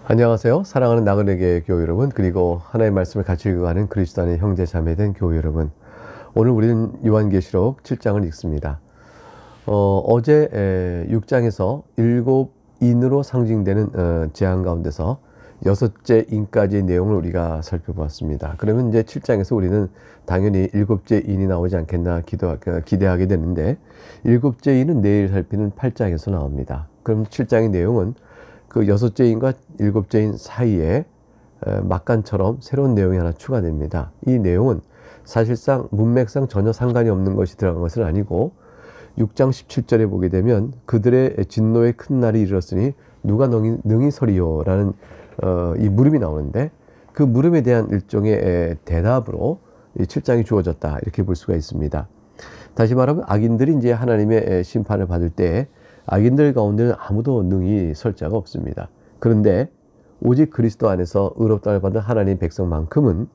안녕하세요. 사랑하는 나그네계 교회 여러분, 그리고 하나님의 말씀을 같이 읽어가는 그리스도 안의 형제 자매된 교회 여러분, 오늘 우리는 요한계시록 7장을 읽습니다. 어제 6장에서 7인으로 상징되는 재앙 가운데서 6째 인까지의 내용을 우리가 살펴보았습니다. 그러면 이제 7장에서 우리는 당연히 7째 인이 나오지 않겠나 기대하게 되는데, 7째 인은 내일 살피는 8장에서 나옵니다. 그럼 7장의 내용은 그 6째 인과 7째 인 사이에 막간처럼 새로운 내용이 하나 추가됩니다. 이 내용은 사실상 문맥상 전혀 상관이 없는 것이 들어간 것은 아니고, 6장 17절에 보게 되면 그들의 진노의 큰 날이 이르렀으니 누가 능히 서리요 라는 이 물음이 나오는데, 그 물음에 대한 일종의 대답으로 이 7장이 주어졌다, 이렇게 볼 수가 있습니다. 다시 말하면 악인들이 이제 하나님의 심판을 받을 때 악인들 가운데는 아무도 능히 설 자가 없습니다. 그런데 오직 그리스도 안에서 의롭다를 받은 하나님 백성만큼은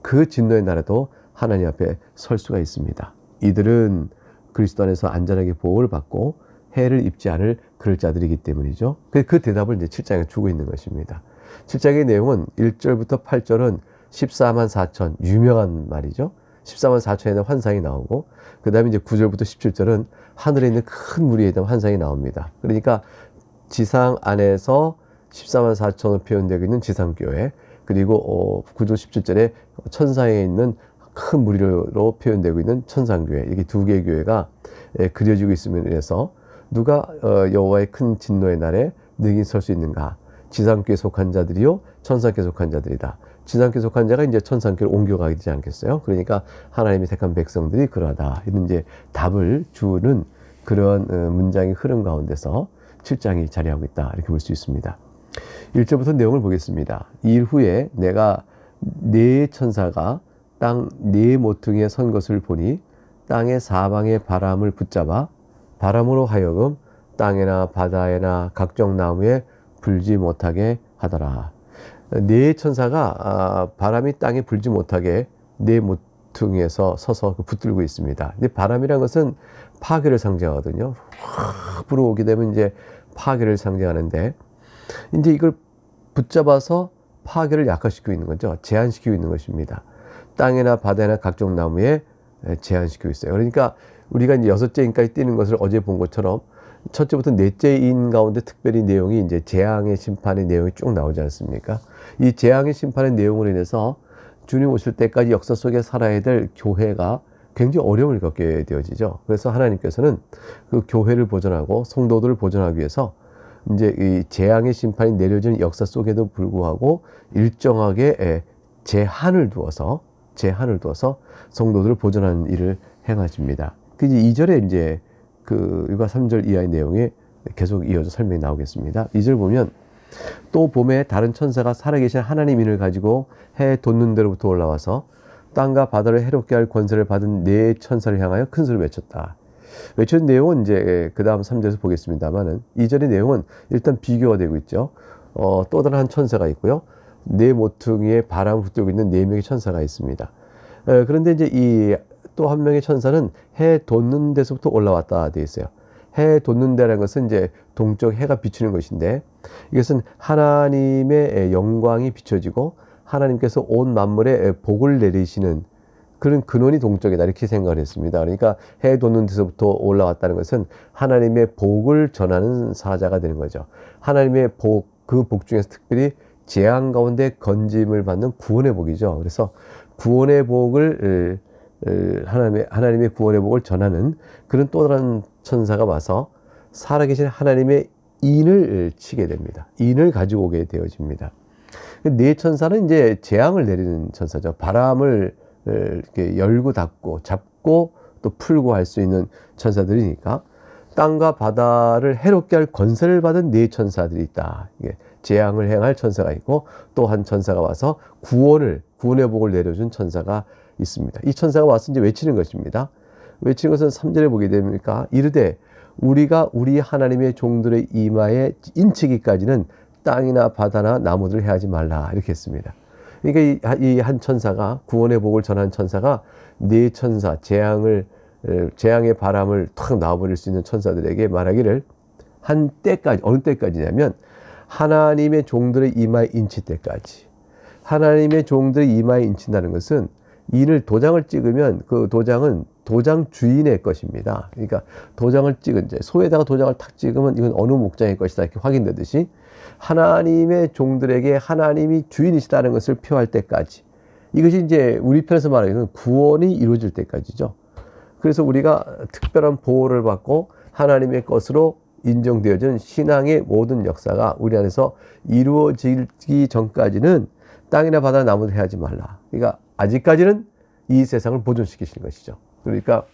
그 진노의 날에도 하나님 앞에 설 수가 있습니다. 이들은 그리스도 안에서 안전하게 보호를 받고 해를 입지 않을 그럴 자들이기 때문이죠. 그 대답을 이제 7장에 주고 있는 것입니다. 7장의 내용은 1절부터 8절은 14만 4천, 유명한 말이죠. 14만 4천에 대한 환상이 나오고, 그 다음에 이제 9절부터 17절은 하늘에 있는 큰 무리에 대한 환상이 나옵니다. 그러니까 지상 안에서 14만 4천으로 표현되고 있는 지상교회, 그리고 9절 17절에 천상에 있는 큰 무리로 표현되고 있는 천상교회, 이게 두 개의 교회가 그려지고 있음에 의해서 누가 여호와의 큰 진노의 날에 능히 설 수 있는가? 지상교회에 속한 자들이요, 천상교회에 속한 자들이다. 지상교회에 속한 자가 이제 천상교회로 옮겨가게 되지 않겠어요? 그러니까 하나님이 택한 백성들이 그러하다, 이런 이제 답을 주는 그런 문장의 흐름 가운데서 7장이 자리하고 있다, 이렇게 볼 수 있습니다. 1절부터 내용을 보겠습니다. 이 일 후에 내가 네 천사가 땅 네 모퉁이에 선 것을 보니 땅의 사방의 바람을 붙잡아 바람으로 하여금 땅에나 바다에나 각종 나무에 불지 못하게 하더라. 네 천사가 바람이 땅에 불지 못하게 네 모퉁이에서 서서 붙들고 있습니다. 근데 바람이라는 것은 파괴를 상징하거든요. 확 불어오게 되면 이제 파괴를 상징하는데, 이제 이걸 붙잡아서 파괴를 약화시키고 있는 거죠. 제한시키고 있는 것입니다. 땅이나 바다나 각종 나무에 제한시키고 있어요. 그러니까 우리가 이제 6째 인까지 뛰는 것을 어제 본 것처럼 첫째부터 넷째 인 가운데 특별히 내용이 이제 재앙의 심판의 내용이 쭉 나오지 않습니까? 이 재앙의 심판의 내용으로 인해서 주님 오실 때까지 역사 속에 살아야 될 교회가 굉장히 어려움을 겪게 되어지죠. 그래서 하나님께서는 그 교회를 보존하고 성도들을 보존하기 위해서 이제 이 재앙의 심판이 내려지는 역사 속에도 불구하고 일정하게 제한을 두어서 성도들을 보존하는 일을 행하십니다. 그 이제 2절에 이제 그 1과 3절 이하의 내용이 계속 이어져 설명이 나오겠습니다. 2절 보면 또 봄에 다른 천사가 살아계신 하나님인을 가지고 해 돋는 데로부터 올라와서 땅과 바다를 해롭게 할 권세를 받은 네 천사를 향하여 큰 소리를 외쳤다. 외친 내용은 이제 그 다음 3절에서 보겠습니다만은, 2절의 내용은 일단 비교가 되고 있죠. 또 다른 한 천사가 있고요. 네 모퉁이에 바람을 붙들고 있는 4명의 천사가 있습니다. 그런데 이제 이 또 한 명의 천사는 해 돋는 데서부터 올라왔다 되어 있어요. 해 돋는 데라는 것은 이제 동쪽 해가 비추는 것인데, 이것은 하나님의 영광이 비춰지고 하나님께서 온 만물에 복을 내리시는 그런 근원이 동쪽이다, 이렇게 생각을 했습니다. 그러니까 해 돋는 데서부터 올라왔다는 것은 하나님의 복을 전하는 사자가 되는 거죠. 하나님의 복, 그 복 중에서 특별히 재앙 가운데 건짐을 받는 구원의 복이죠. 그래서 구원의 복을 하나님의 구원의 복을 전하는 그런 또 다른 천사가 와서 살아계신 하나님의 인을 치게 됩니다. 인을 가지고 오게 되어집니다. 네 천사는 이제 재앙을 내리는 천사죠. 바람을 이렇게 열고 닫고 잡고 또 풀고 할 수 있는 천사들이니까, 땅과 바다를 해롭게 할 권세를 받은 네 천사들이 있다. 이게 재앙을 행할 천사가 있고, 또 한 천사가 와서 구원의 복을 내려준 천사가 있습니다. 이 천사가 와서 이제 외치는 것입니다. 외치는 것은 3절에 보게 됩니까? 이르되 우리가 우리 하나님의 종들의 이마에 인치기까지는 땅이나 바다나 나무들을 해하지 말라, 이렇게 했습니다. 그러니까 이 한 천사가, 구원의 복을 전하는 천사가 네 천사, 재앙의 바람을 탁 놔버릴 수 있는 천사들에게 말하기를, 한 때까지, 어느 때까지냐면 하나님의 종들의 이마에 인칠 때까지. 하나님의 종들의 이마에 인친다는 것은 이를 도장을 찍으면 그 도장은 도장 주인의 것입니다. 그러니까 도장을 찍은 이제 소에다가 도장을 탁 찍으면 이건 어느 목장의 것이다 이렇게 확인되듯이 하나님의 종들에게 하나님이 주인이시다는 것을 표할 때까지, 이것이 이제 우리 편에서 말하기는 구원이 이루어질 때까지죠. 그래서 우리가 특별한 보호를 받고 하나님의 것으로 인정되어진 신앙의 모든 역사가 우리 안에서 이루어지기 전까지는 땅이나 바다나 나무도 해하지 말라. 그러니까 아직까지는 이 세상을 보존시키시는 것이죠. 그러니까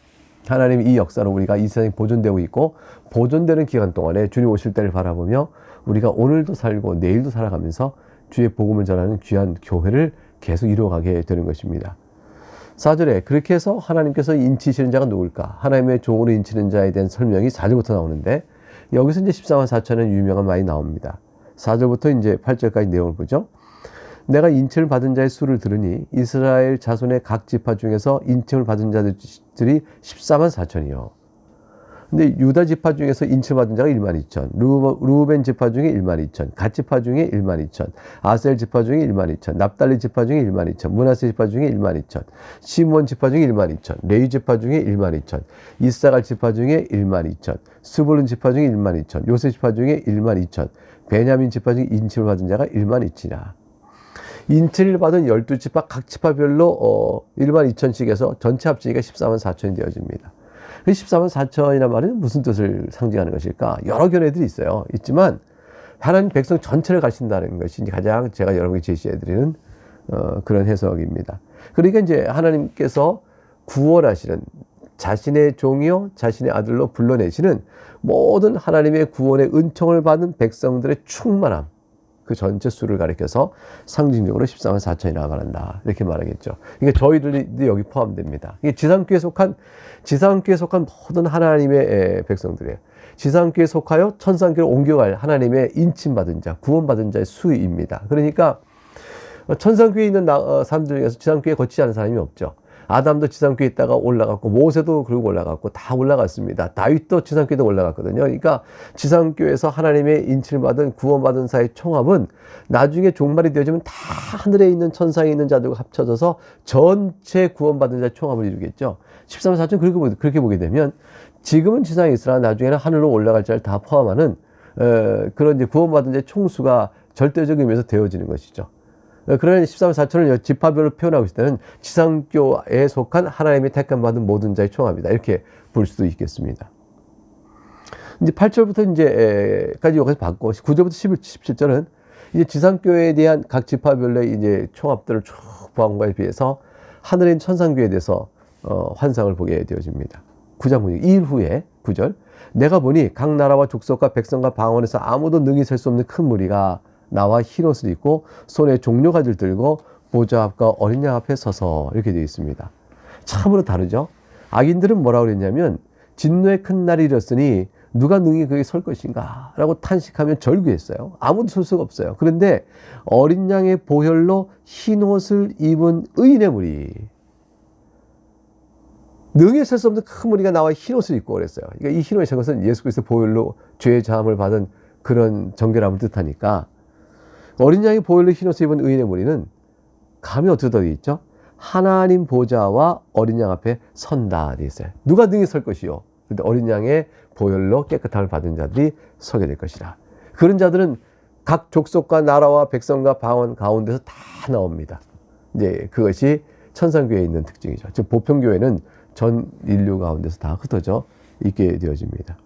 하나님이 이 역사로 우리가 이 세상이 보존되고 있고, 보존되는 기간 동안에 주님 오실 때를 바라보며 우리가 오늘도 살고 내일도 살아가면서 주의 복음을 전하는 귀한 교회를 계속 이루어가게 되는 것입니다. 4절에 그렇게 해서 하나님께서 인치시는 자가 누굴까? 하나님의 종으로 인치는 자에 대한 설명이 4절부터 나오는데, 여기서 이제 14만 4천의 유명한 말이 나옵니다. 4절부터 이제 8절까지 내용을 보죠. 내가 인침을 받은 자의 수를 들으니 이스라엘 자손의 각 지파 중에서 인침을 받은 자들이 14만 4천이요. 근데 유다 지파 중에서 인침을 받은 자가 1만 2천, 루벤 지파 중에 1만 2천, 갓 지파 중에 1만 2천, 아셀 지파 중에 1만 2천, 납달리 지파 중에 1만 2천, 므낫세 지파 중에 1만 2천, 시몬 지파 중에 1만 2천, 레위 지파 중에 1만 2천, 이사갈 지파 중에 1만 2천, 스불론 지파 중에 1만 2천, 요셉 지파 중에 1만 2천, 베냐민 지파 중에 인침을 받은 자가 1만 2천이라. 인치를 받은 12지파 각 지파별로 1만 2천씩 해서 전체 합치니까 14만 4천이 되어집니다. 14만 4천이라는 말은 무슨 뜻을 상징하는 것일까? 여러 견해들이 있지만 하나님 백성 전체를 가신다는 것이 가장 제가 여러분께 제시해드리는 그런 해석입니다. 그러니까 이제 하나님께서 구원하시는 자신의 종이요 자신의 아들로 불러내시는 모든 하나님의 구원의 은총을 받은 백성들의 충만함, 그 전체 수를 가리켜서 상징적으로 14만 4천이라고 말한다, 이렇게 말하겠죠. 그러니까 저희들이 여기 포함됩니다. 이게 지상교회에 속한 모든 하나님의 백성들이에요. 지상교회에 속하여 천상교회로 옮겨갈 하나님의 인침받은 자, 구원받은 자의 수입니다. 그러니까 천상교회에 있는 사람들 중에서 지상교회에 거치지 않은 사람이 없죠. 아담도 지상교회에 있다가 올라갔고, 모세도 그리고 올라갔고, 다 올라갔습니다. 다윗도 지상교회에 올라갔거든요. 그러니까 지상교회에서 하나님의 인침을 받은 구원받은 자의 총합은 나중에 종말이 되어지면 다 하늘에 있는 천상에 있는 자들과 합쳐져서 전체 구원받은 자의 총합을 이루겠죠. 14만 4천 그렇게 보게 되면 지금은 지상에 있으나 나중에는 하늘로 올라갈 자를 다 포함하는 그런 이제 구원받은 자의 총수가 절대적인 의미에서 되어지는 것이죠. 그러나 14만 4천을 지파별로 표현하고 있을 때는 지상교에 속한 하나님의 택함 받은 모든 자의 총합이다, 이렇게 볼 수도 있겠습니다. 이제 8절부터 이제까지 여기서 봤고, 9절부터 17절은 이제 지상교회에 대한 각 지파별로의 이제 총합들을 쭉 보한 것에 비해서 하늘에 있는 천상교회에 대해서 환상을 보게 되어집니다. 9장 보니 이일 후에 9절, 내가 보니 각 나라와 족속과 백성과 방언에서 아무도 능히 셀 수 없는 큰 무리가 나와 흰옷을 입고 손에 종려가지를 들고 보좌 앞과 어린 양 앞에 서서, 이렇게 되어 있습니다. 참으로 다르죠. 악인들은 뭐라고 그랬냐면 진노의 큰 날이 이르렀으니 누가 능히 거기 설 것인가 라고 탄식하며 절규했어요. 아무도 설 수가 없어요. 그런데 어린 양의 보혈로 흰옷을 입은 의인의 무리, 능히 셀 수 없는 큰 무리가 나와 흰옷을 입고 그랬어요. 그러니까 이 흰옷이라는 것은 예수 그리스도 보혈로 죄의 사함을 받은 그런 정결함을 뜻하니까, 어린 양의 보혈로 흰옷을 입은 의인의 무리는 감이 어떻게 되어 있죠? 하나님 보좌와 어린 양 앞에 선다 되어 있어요. 누가 능히 설 것이요? 그런데 어린 양의 보혈로 깨끗함을 받은 자들이 서게 될 것이라. 그런 자들은 각 족속과 나라와 백성과 방언 가운데서 다 나옵니다. 이제 그것이 천상교회에 있는 특징이죠. 즉 보편교회는 전 인류 가운데서 다 흩어져 있게 되어집니다.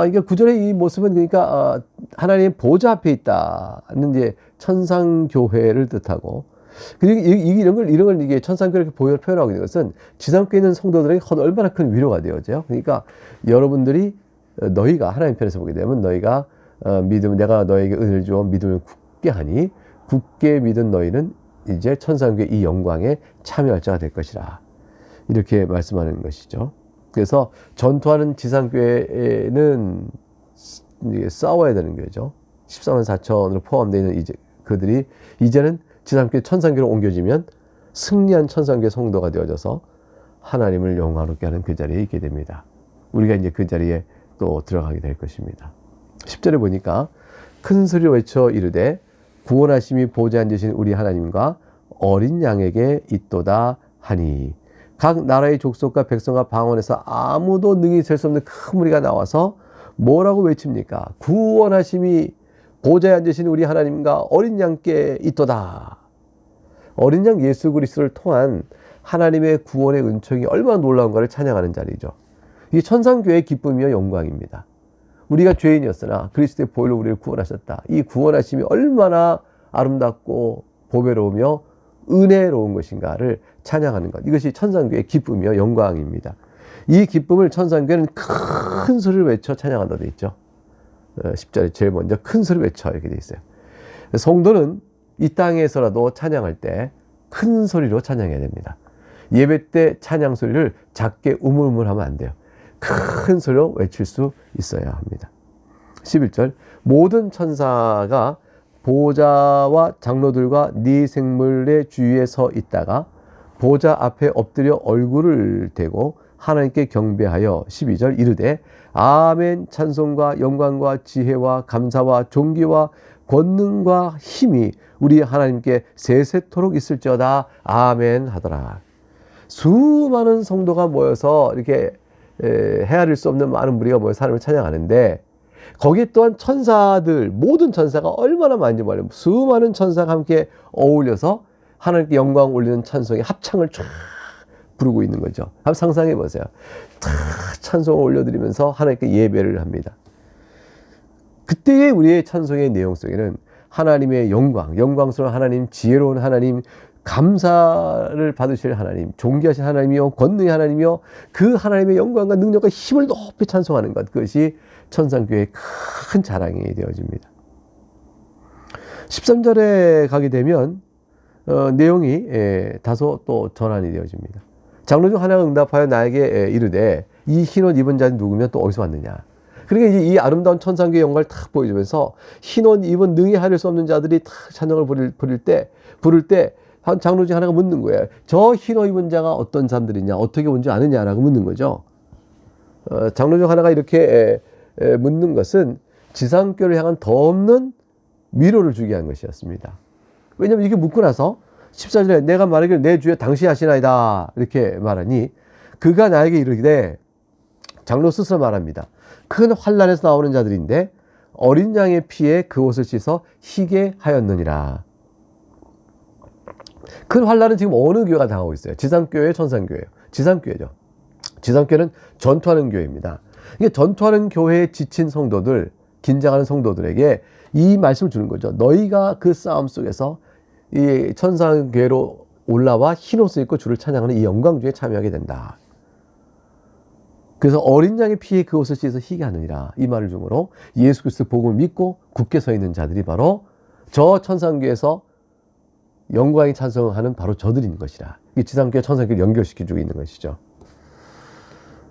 이게 구절의 이 모습은 그러니까 하나님의 보좌 앞에 있다는 이제 천상교회를 뜻하고, 그리고 이런 걸 이게 천상교회를 표현하고 있는 것은 지상교회에 있는 성도들에게 얼마나 큰 위로가 되어져요. 그러니까 여러분들이 너희가 하나님 편에서 보게 되면 너희가 내가 너에게 은혜를 주어 믿음을 굳게 하니 굳게 믿은 너희는 이제 천상교회 이 영광에 참여할 자가 될 것이라, 이렇게 말씀하는 것이죠. 그래서 전투하는 지상교회는 싸워야 되는 교회죠. 14만 4천으로 포함되어 있는 그들이 이제는 지상교회 천상교회로 옮겨지면 승리한 천상교회 성도가 되어져서 하나님을 영광롭게 하는 그 자리에 있게 됩니다. 우리가 이제 그 자리에 또 들어가게 될 것입니다. 10절에 보니까 큰 소리로 외쳐 이르되 구원하심이 보좌에 앉으신 우리 하나님과 어린 양에게 있도다 하니, 각 나라의 족속과 백성과 방언에서 아무도 능히 셀 수 없는 큰 무리가 나와서 뭐라고 외칩니까? 구원하심이 보좌에 앉으신 우리 하나님과 어린 양께 있도다. 어린 양 예수 그리스도를 통한 하나님의 구원의 은총이 얼마나 놀라운가를 찬양하는 자리죠. 이게 천상교회의 기쁨이요 영광입니다. 우리가 죄인이었으나 그리스도의 보혈로 우리를 구원하셨다. 이 구원하심이 얼마나 아름답고 보배로우며 은혜로운 것인가를 찬양하는 것. 이것이 천상교회의 기쁨이요 영광입니다. 이 기쁨을 천상교회는 큰 소리를 외쳐 찬양한다 되어 있죠. 10절에 제일 먼저 큰 소리 외쳐 이렇게 되어 있어요. 성도는 이 땅에서라도 찬양할 때 큰 소리로 찬양해야 됩니다. 예배 때 찬양 소리를 작게 우물우물하면 안 돼요. 큰 소리로 외칠 수 있어야 합니다. 11절 모든 천사가 보좌와 장로들과 네 생물의 주위에 서 있다가 보좌 앞에 엎드려 얼굴을 대고 하나님께 경배하여 12절 이르되 아멘 찬송과 영광과 지혜와 감사와 존귀와 권능과 힘이 우리 하나님께 세세토록 있을지어다 아멘 하더라. 수많은 성도가 모여서 이렇게 헤아릴 수 없는 많은 무리가 모여서 하나님을 찬양하는데, 거기에 또한 천사들, 모든 천사가 얼마나 많은지 몰라요. 수많은 천사가 함께 어울려서 하나님께 영광 올리는 찬송의 합창을 쫙 부르고 있는 거죠. 한번 상상해 보세요. 다 찬송을 올려드리면서 하나님께 예배를 합니다. 그때의 우리의 찬송의 내용 속에는 하나님의 영광, 영광스러운 하나님, 지혜로운 하나님, 감사를 받으실 하나님, 존귀하신 하나님이요, 권능의 하나님이요, 그 하나님의 영광과 능력과 힘을 높이 찬송하는 것, 그것이 천상교회의 큰 자랑이 되어집니다. 13절에 가게 되면 내용이 다소 또 전환이 되어집니다. 장로 중 하나가 응답하여 나에게 이르되 이 흰옷 입은 자는 누구며 또 어디서 왔느냐. 그러니까 이제 이 아름다운 천상교의 영광을 탁 보여주면서 흰옷 입은 능히 하릴 수 없는 자들이 탁 찬양을 부를 때 한 장로 중 하나가 묻는 거예요. 저 흰옷 입은 자가 어떤 사람들이냐, 어떻게 온 줄 아느냐라고 묻는 거죠. 장로 중 하나가 이렇게 묻는 것은 지상교를 향한 더 없는 위로를 주게 한 것이었습니다. 왜냐하면 이게 묻고 나서 14절에 내가 말하기를 내 주여 당신이 하시나이다 이렇게 말하니 그가 나에게 이르기되, 장로 스스로 말합니다. 큰 환난에서 나오는 자들인데 어린 양의 피에 그 옷을 씻어 희게 하였느니라. 큰 환난은 지금 어느 교회가 당하고 있어요? 지상교회예요, 천상교회예요? 지상교회죠. 지상교회는 전투하는 교회입니다. 이게 전투하는 교회에 지친 성도들, 긴장하는 성도들에게 이 말씀을 주는 거죠. 너희가 그 싸움 속에서 이 천상교회로 올라와 흰옷을 입고 주를 찬양하는 이 영광주에 참여하게 된다. 그래서 어린 양의 피에 그 옷을 씻어 희게 하느니라. 이 말을 중으로 예수 그리스도 복음을 믿고 굳게 서 있는 자들이 바로 저 천상교회에서 영광의 찬송하는 바로 저들인 것이라. 이 지상교회 천상교회를 연결시켜주고 있는 것이죠.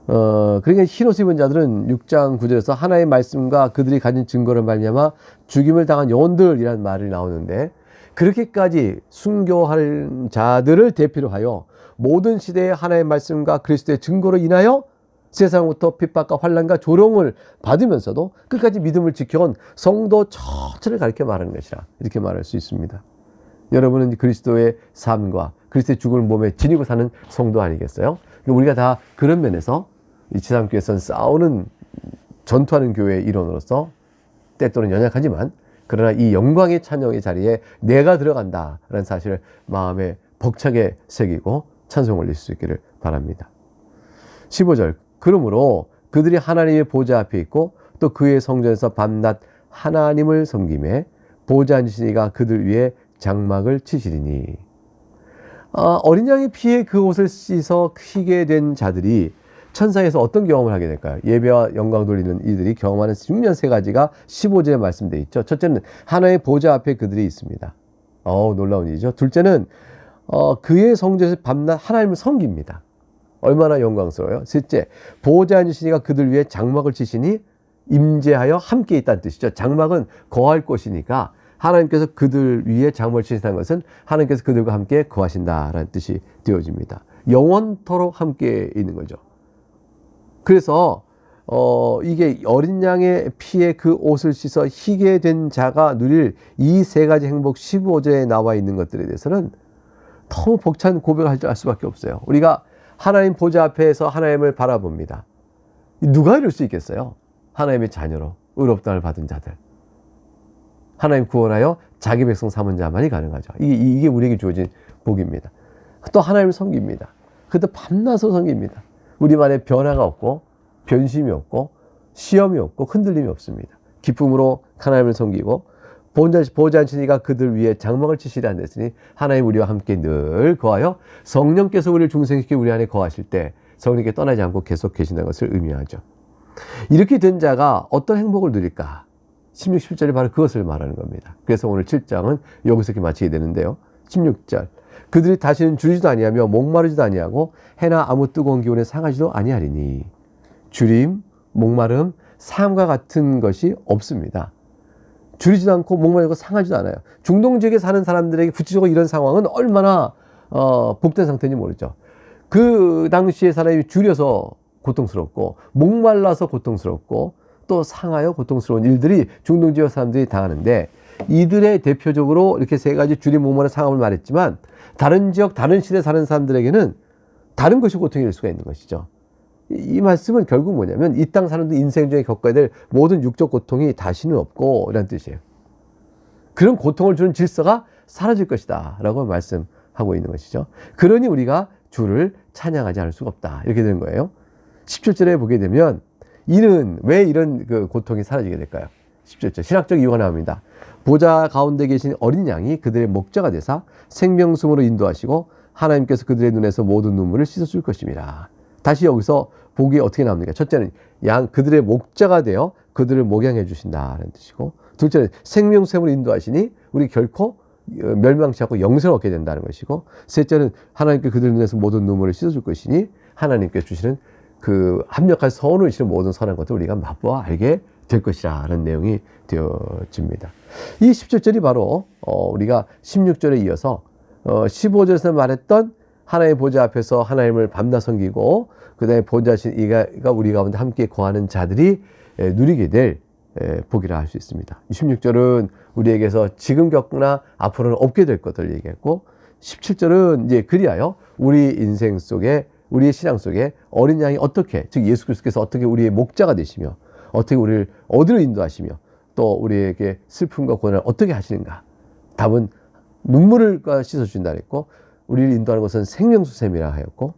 그러니까 흰옷 입은 자들은 6장 9절에서 하나의 말씀과 그들이 가진 증거를 말미암아 죽임을 당한 영혼들이라는 말이 나오는데, 그렇게까지 순교할 자들을 대표로 하여 모든 시대에 하나의 말씀과 그리스도의 증거로 인하여 세상부터 핍박과 환난과 조롱을 받으면서도 끝까지 믿음을 지켜온 성도 전체를 가리켜 말하는 것이라, 이렇게 말할 수 있습니다. 여러분은 그리스도의 삶과 그리스도의 죽음을 몸에 지니고 사는 성도 아니겠어요? 우리가 다 그런 면에서 이 지상교회에서는 싸우는, 전투하는 교회의 일원으로서 때때로는 연약하지만, 그러나 이 영광의 찬양의 자리에 내가 들어간다라는 사실을 마음에 벅차게 새기고 찬송 올릴 수 있기를 바랍니다. 15절 그러므로 그들이 하나님의 보좌 앞에 있고 또 그의 성전에서 밤낮 하나님을 섬기매 보좌 앉으신 이가 그들 위에 장막을 치시리니. 어린 양의 피에 그 옷을 씻어 희게 된 자들이 천상에서 어떤 경험을 하게 될까요? 예배와 영광 돌리는 이들이 경험하는 중요한 세 가지가 15절에 말씀되어 있죠. 첫째는 하나의 보좌 앞에 그들이 있습니다. 놀라운 일이죠. 둘째는 그의 성전에서 밤낮 하나님을 섬깁니다. 얼마나 영광스러워요. 셋째, 보좌 앉으신 이가 그들 위에 장막을 치시니 임재하여 함께 있다는 뜻이죠. 장막은 거할 곳이니까 하나님께서 그들 위에 장막을 치신다는 것은 하나님께서 그들과 함께 거하신다라는 뜻이 되어집니다. 영원토록 함께 있는 거죠. 그래서 이게 어린 양의 피에 그 옷을 씻어 희게 된 자가 누릴 이 세 가지 행복 15절에 나와 있는 것들에 대해서는 너무 벅찬 고백을 할 수밖에 없어요. 우리가 하나님 보좌 앞에서 하나님을 바라봅니다. 누가 이럴 수 있겠어요? 하나님의 자녀로 의롭다를 받은 자들. 하나님 구원하여 자기 백성 삼은 자만이 가능하죠. 이게 우리에게 주어진 복입니다. 또 하나님을 섬깁니다. 그것도 밤낮으로 섬깁니다. 우리만의 변화가 없고 변심이 없고 시험이 없고 흔들림이 없습니다. 기쁨으로 하나님을 섬기고 보좌하시니가 그들 위에 장막을 치시리라 했으니 하나님 우리와 함께 늘 거하여 성령께서 우리를 중생시켜 우리 안에 거하실 때 성령께 떠나지 않고 계속 계신다는 것을 의미하죠. 이렇게 된 자가 어떤 행복을 누릴까? 16, 17절이 바로 그것을 말하는 겁니다. 그래서 오늘 7장은 여기서 이렇게 마치게 되는데요. 16절 그들이 다시는 줄이지도 아니하며 목마르지도 아니하고 해나 아무 뜨거운 기운에 상하지도 아니하리니 주림, 목마름, 삶과 같은 것이 없습니다. 줄이지도 않고 목마르고 상하지도 않아요. 중동 지역에 사는 사람들에게 구체적으로 이런 상황은 얼마나 복된 상태인지 모르죠. 그 당시에 사람이 줄여서 고통스럽고 목말라서 고통스럽고 또 상하여 고통스러운 일들이 중동 지역 사람들이 당하는데 이들의 대표적으로 이렇게 세 가지 줄임, 목마름, 상함을 말했지만 다른 지역, 다른 시대에 사는 사람들에게는 다른 것이 고통이 될 수가 있는 것이죠. 이 말씀은 결국 뭐냐면 이 땅 사람들 인생 중에 겪어야 될 모든 육적 고통이 다시는 없고 이란 뜻이에요. 그런 고통을 주는 질서가 사라질 것이다 라고 말씀하고 있는 것이죠. 그러니 우리가 주를 찬양하지 않을 수가 없다 이렇게 되는 거예요. 17절에 보게 되면 이는 왜 이런 그 고통이 사라지게 될까요? 17절 신학적 이유가 나옵니다. 보좌 가운데 계신 어린 양이 그들의 목자가 되사 생명수으로 인도하시고 하나님께서 그들의 눈에서 모든 눈물을 씻어줄 것입니다. 다시 여기서 복이 어떻게 나옵니까? 첫째는 그들의 목자가 되어 그들을 목양해 주신다는 뜻이고, 둘째는 생명수으로 인도하시니 우리 결코 멸망치 않고 영생을 얻게 된다는 것이고, 셋째는 하나님께 그들의 눈에서 모든 눈물을 씻어줄 것이니 하나님께 주시는 그 합력한 선을 주시는 모든 선한 것들 우리가 맛보아 알게 될 것이라는 내용이 되어집니다. 이 17절이 바로 우리가 16절에 이어서 15절에서 말했던 하나님의 보좌 앞에서 하나님을 밤낮 섬기고 그 다음에 보좌하신 이가 우리 가운데 함께 거하는 자들이 누리게 될 복이라 할 수 있습니다. 16절은 우리에게서 지금 겪거나 앞으로는 없게 될 것들을 얘기했고, 17절은 이제 그리하여 우리 인생 속에 우리의 신앙 속에 어린 양이 어떻게, 즉 예수 그리스도께서 어떻게 우리의 목자가 되시며 어떻게 우리를 어디로 인도하시며 또 우리에게 슬픔과 고난을 어떻게 하시는가. 답은 눈물을 씻어주신다 그랬고, 우리를 인도하는 것은 생명수샘이라 하였고,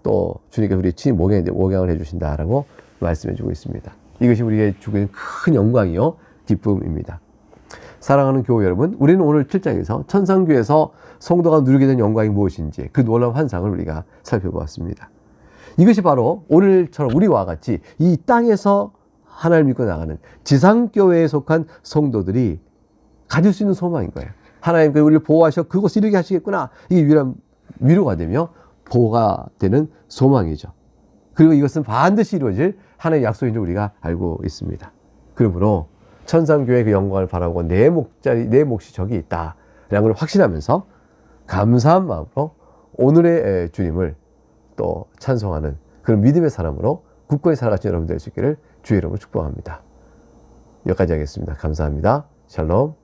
또 주님께서 우리의 친히 목양을 해주신다라고 말씀해주고 있습니다. 이것이 우리에게 주는 큰 영광이요 기쁨입니다. 사랑하는 교회 여러분, 우리는 오늘 7장에서 천상교회에서 성도가 누리게 된 영광이 무엇인지 그 놀라운 환상을 우리가 살펴보았습니다. 이것이 바로 오늘처럼 우리와 같이 이 땅에서 하나님을 믿고 나가는 지상교회에 속한 성도들이 가질 수 있는 소망인 거예요. 하나님께서 우리를 보호하셔 그것을 이루게 하시겠구나. 이게 유일한 위로가 되며 보호가 되는 소망이죠. 그리고 이것은 반드시 이루어질 하나님의 약속인 줄 우리가 알고 있습니다. 그러므로 천상교회의 그 영광을 바라보고 내 몫이 저기 있다라는 걸 확신하면서 감사한 마음으로 오늘의 주님을 또 찬송하는 그런 믿음의 사람으로 굳건히 살아가신 여러분 될 수 있기를 주의 이름으로 축복합니다. 여기까지 하겠습니다. 감사합니다. 샬롬.